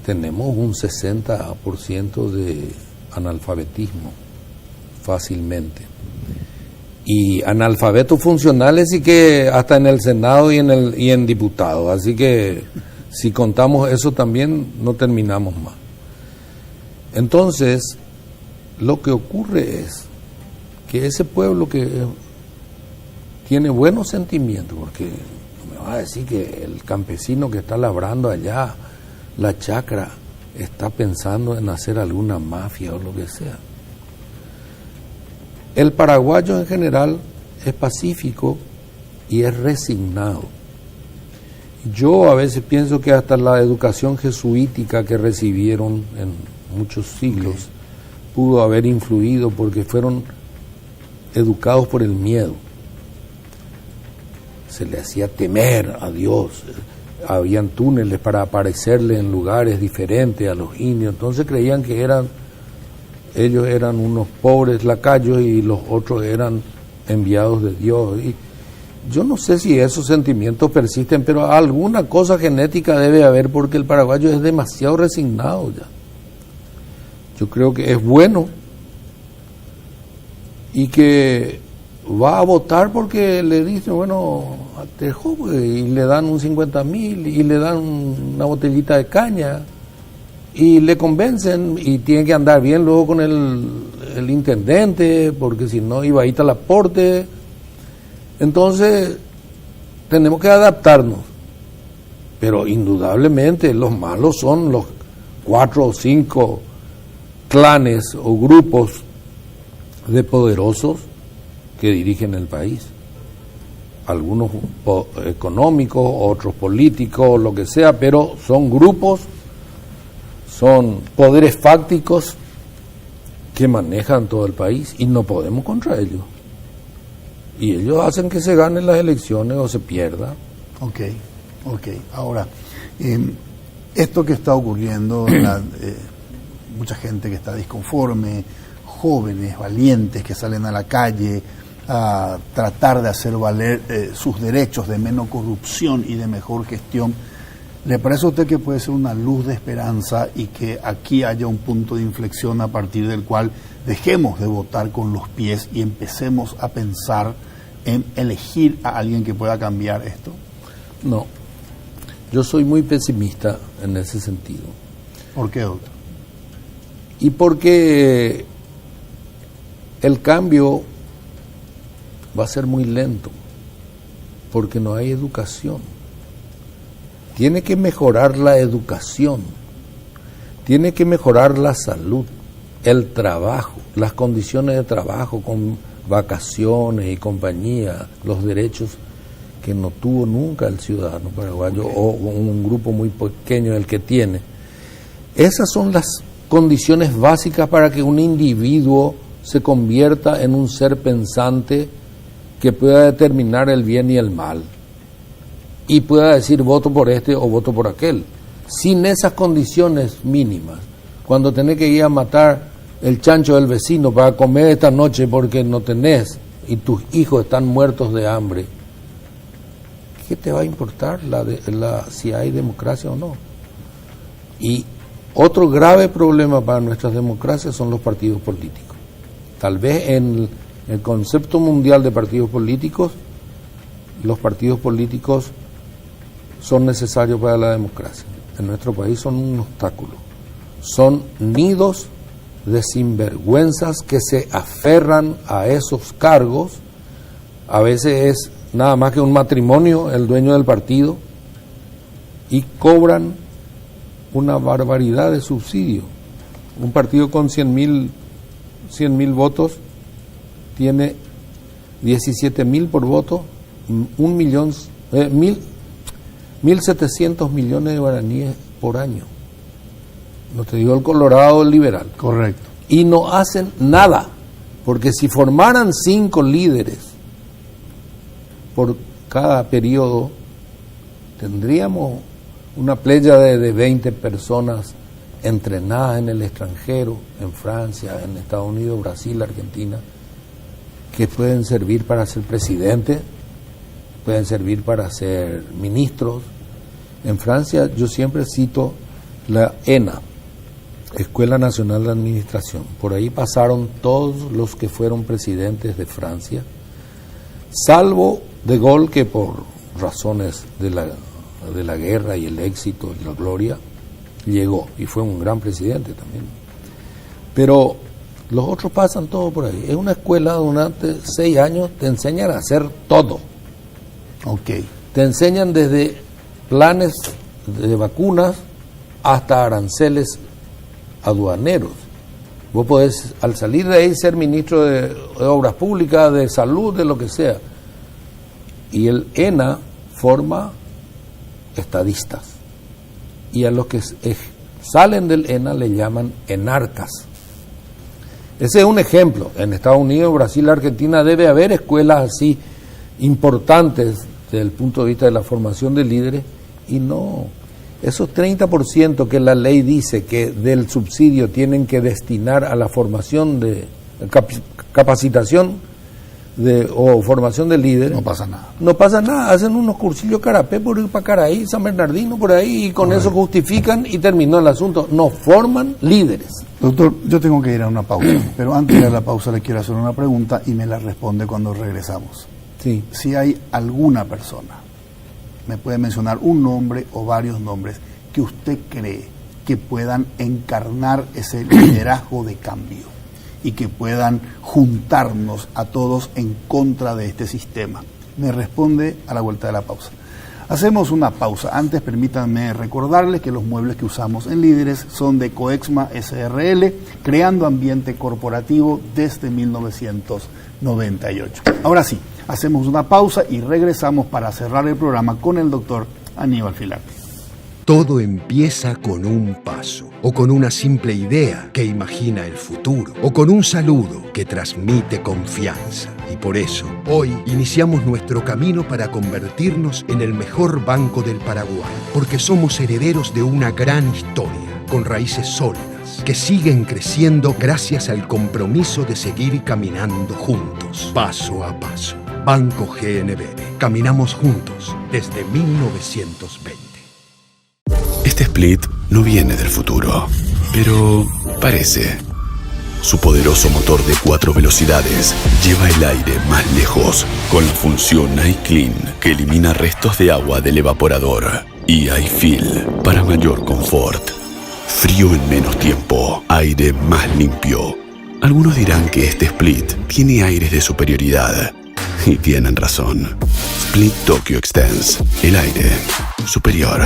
tenemos un 60% de analfabetismo fácilmente. Y analfabetos funcionales sí que hasta en el Senado y en diputados. Así que si contamos eso también no terminamos más. Entonces, lo que ocurre es que ese pueblo que tiene buenos sentimientos, porque me va a decir que el campesino que está labrando allá la chacra está pensando en hacer alguna mafia o lo que sea. El paraguayo en general es pacífico y es resignado. Yo a veces pienso que hasta la educación jesuítica que recibieron en muchos siglos pudo haber influido porque fueron educados por el miedo. Se le hacía temer a Dios. Habían túneles para aparecerle en lugares diferentes a los indios. Entonces creían que ellos eran unos pobres lacayos y los otros eran enviados de Dios. Y yo no sé si esos sentimientos persisten, pero alguna cosa genética debe haber porque el paraguayo es demasiado resignado ya. Yo creo que es bueno y que va a votar porque le dicen, bueno, te joven, y le dan un 50.000 y le dan una botellita de caña y le convencen y tiene que andar bien luego con el intendente porque si no iba a ir al aporte. Entonces tenemos que adaptarnos, pero indudablemente los malos son los 4 o 5 clanes o grupos de poderosos que dirigen el país. Algunos económicos, otros políticos, lo que sea, pero son grupos, son poderes fácticos que manejan todo el país y no podemos contra ellos. Y ellos hacen que se ganen las elecciones o se pierda. Ok. Ahora, esto que está ocurriendo, mucha gente que está disconforme, jóvenes, valientes que salen a la calle a tratar de hacer valer sus derechos de menos corrupción y de mejor gestión, ¿le parece a usted que puede ser una luz de esperanza y que aquí haya un punto de inflexión a partir del cual dejemos de votar con los pies y empecemos a pensar en elegir a alguien que pueda cambiar esto? No, yo soy muy pesimista en ese sentido. ¿Por qué, doctor? Y porque el cambio va a ser muy lento, porque no hay educación. Tiene que mejorar la educación, tiene que mejorar la salud, el trabajo, las condiciones de trabajo con vacaciones y compañía, los derechos que no tuvo nunca el ciudadano paraguayo, o un grupo muy pequeño el que tiene. Esas son las condiciones básicas para que un individuo se convierta en un ser pensante que pueda determinar el bien y el mal y pueda decir voto por este o voto por aquel. Sin esas condiciones mínimas, cuando tenés que ir a matar el chancho del vecino para comer esta noche porque no tenés y tus hijos están muertos de hambre, ¿qué te va a importar si hay democracia o no? Y otro grave problema para nuestras democracias son los partidos políticos. Tal vez en el concepto mundial de partidos políticos, los partidos políticos son necesarios para la democracia. En nuestro país son un obstáculo. Son nidos de sinvergüenzas que se aferran a esos cargos. A veces es nada más que un matrimonio el dueño del partido y cobran una barbaridad de subsidio. Un partido con 100.000 votos tiene 17.000 por voto, 1.700 millones de guaraníes por año. No te digo el Colorado, el liberal. Correcto. Y no hacen nada, porque si formaran 5 líderes por cada periodo, tendríamos una playa de 20 personas entrenadas en el extranjero, en Francia, en Estados Unidos, Brasil, Argentina, que pueden servir para ser presidente, pueden servir para ser ministros. En Francia yo siempre cito la ENA, Escuela Nacional de Administración. Por ahí pasaron todos los que fueron presidentes de Francia, salvo De Gaulle, que por razones de la guerra y el éxito y la gloria llegó y fue un gran presidente también. Pero los otros pasan todo por ahí. Es una escuela durante 6 años, te enseñan a hacer todo. Ok. Te enseñan desde planes de vacunas hasta aranceles aduaneros. Vos podés, al salir de ahí, ser ministro de Obras Públicas, de Salud, de lo que sea. Y el ENA forma estadistas. Y a los que salen del ENA le llaman enarcas. Ese es un ejemplo. En Estados Unidos, Brasil, Argentina debe haber escuelas así importantes desde el punto de vista de la formación de líderes, y no. Esos 30% que la ley dice que del subsidio tienen que destinar a la formación de capacitación o formación de líderes, no pasa nada. No pasa nada, hacen unos cursillos carapé por ir para Caraí, San Bernardino, por ahí, y con eso justifican y terminó el asunto. No forman líderes. Doctor, yo tengo que ir a una pausa, pero antes de ir a la pausa le quiero hacer una pregunta y me la responde cuando regresamos. Sí. Si hay alguna persona, me puede mencionar un nombre o varios nombres, que usted cree que puedan encarnar ese liderazgo de cambio y que puedan juntarnos a todos en contra de este sistema. Me responde a la vuelta de la pausa. Hacemos una pausa. Antes permítanme recordarles que los muebles que usamos en Líderes son de Coexma SRL, creando ambiente corporativo desde 1998. Ahora sí, hacemos una pausa y regresamos para cerrar el programa con el doctor Aníbal Filarte. Todo empieza con un paso, o con una simple idea que imagina el futuro, o con un saludo que transmite confianza. Y por eso, hoy iniciamos nuestro camino para convertirnos en el mejor banco del Paraguay, porque somos herederos de una gran historia, con raíces sólidas, que siguen creciendo gracias al compromiso de seguir caminando juntos, paso a paso. Banco GNB, caminamos juntos desde 1920. Este split no viene del futuro, pero parece. Su poderoso motor de 4 velocidades lleva el aire más lejos con la función iClean que elimina restos de agua del evaporador y iFill para mayor confort. Frío en menos tiempo, aire más limpio. Algunos dirán que este split tiene aires de superioridad y tienen razón. Split Tokyo Extends, el aire superior.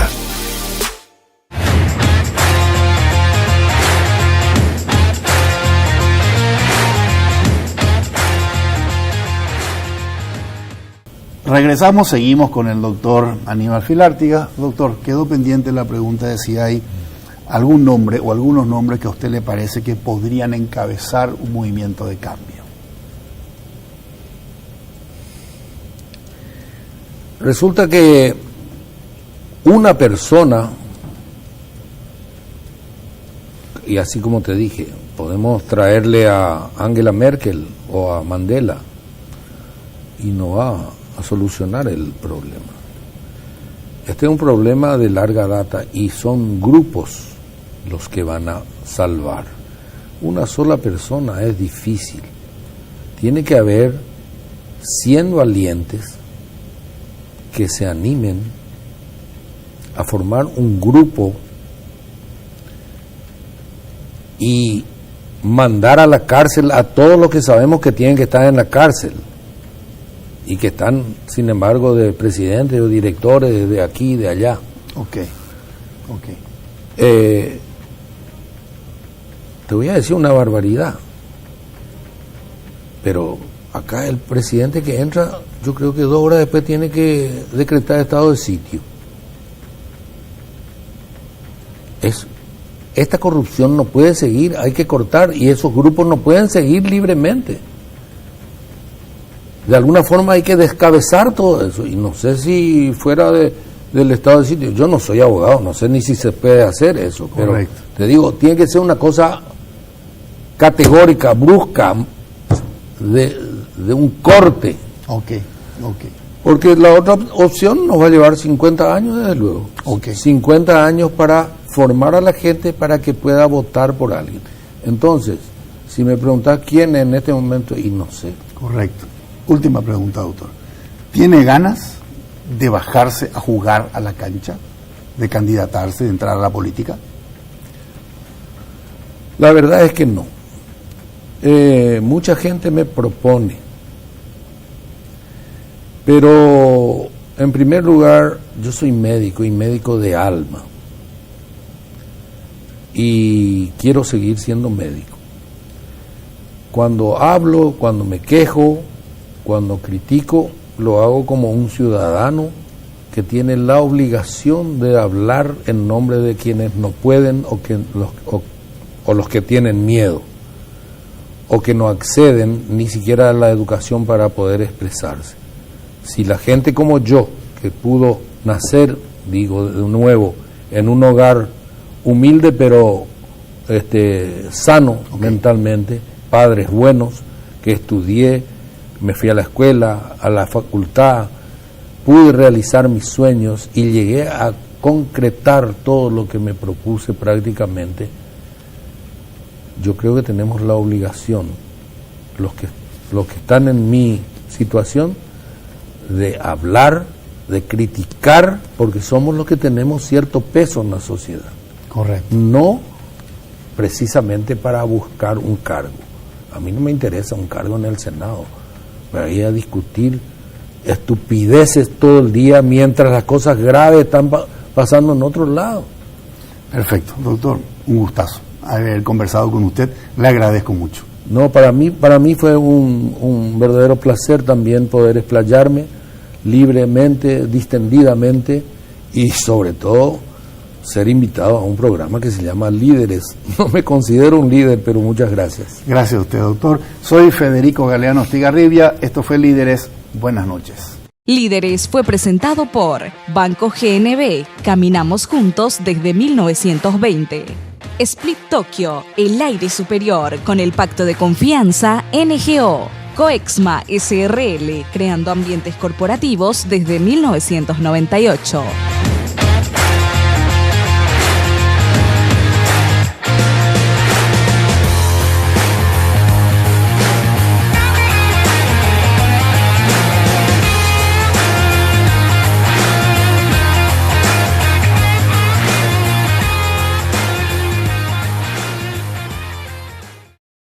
Regresamos, seguimos con el doctor Aníbal Filártiga. Doctor, quedó pendiente la pregunta de si hay algún nombre o algunos nombres que a usted le parece que podrían encabezar un movimiento de cambio. Resulta que una persona, y así como te dije, podemos traerle a Angela Merkel o a Mandela y no va a solucionar el problema. Este es un problema de larga data y son grupos los que van a salvar. Una sola persona es difícil. Tiene que haber 100 valientes que se animen a formar un grupo y mandar a la cárcel a todos los que sabemos que tienen que estar en la cárcel y que están, sin embargo, de presidentes o directores de aquí y de allá. Ok. Te voy a decir una barbaridad, pero acá el presidente que entra, yo creo que 2 horas después tiene que decretar estado de sitio. Esta corrupción no puede seguir, hay que cortar, y esos grupos no pueden seguir libremente. De alguna forma hay que descabezar todo eso, y no sé si fuera del estado de sitio, yo no soy abogado, no sé ni si se puede hacer eso, pero correcto. Te digo, tiene que ser una cosa categórica, brusca, de un corte. Ok. Porque la otra opción nos va a llevar 50 años, desde luego. Ok. 50 años para formar a la gente para que pueda votar por alguien. Entonces, si me preguntas quién en este momento, y no sé. Correcto. Última pregunta, doctor. ¿Tiene ganas de bajarse a jugar a la cancha? ¿De candidatarse, de entrar a la política? La verdad es que no. Mucha gente me propone, pero en primer lugar yo soy médico y médico de alma y quiero seguir siendo médico. Cuando hablo, cuando me quejo, cuando critico, lo hago como un ciudadano que tiene la obligación de hablar en nombre de quienes no pueden o los que tienen miedo, o que no acceden ni siquiera a la educación para poder expresarse. Si la gente como yo, que pudo nacer, digo de nuevo, en un hogar humilde pero sano mentalmente, padres buenos, que estudié, me fui a la escuela, a la facultad, pude realizar mis sueños y llegué a concretar todo lo que me propuse prácticamente, yo creo que tenemos la obligación, los que están en mi situación, de hablar, de criticar, porque somos los que tenemos cierto peso en la sociedad. Correcto. No precisamente para buscar un cargo. A mí no me interesa un cargo en el Senado, para ir a discutir estupideces todo el día mientras las cosas graves están pasando en otro lado. Perfecto, doctor, un gustazo haber conversado con usted, le agradezco mucho. No, para mí fue un verdadero placer también poder explayarme libremente, distendidamente y sobre todo ser invitado a un programa que se llama Líderes. No me considero un líder, pero muchas gracias. Gracias a usted, doctor. Soy Federico Galeano Estigarribia, esto fue Líderes, buenas noches. Líderes fue presentado por Banco GNB, caminamos juntos desde 1920. Split Tokyo, el aire superior con el pacto de confianza NGO. Coexma SRL, creando ambientes corporativos desde 1998.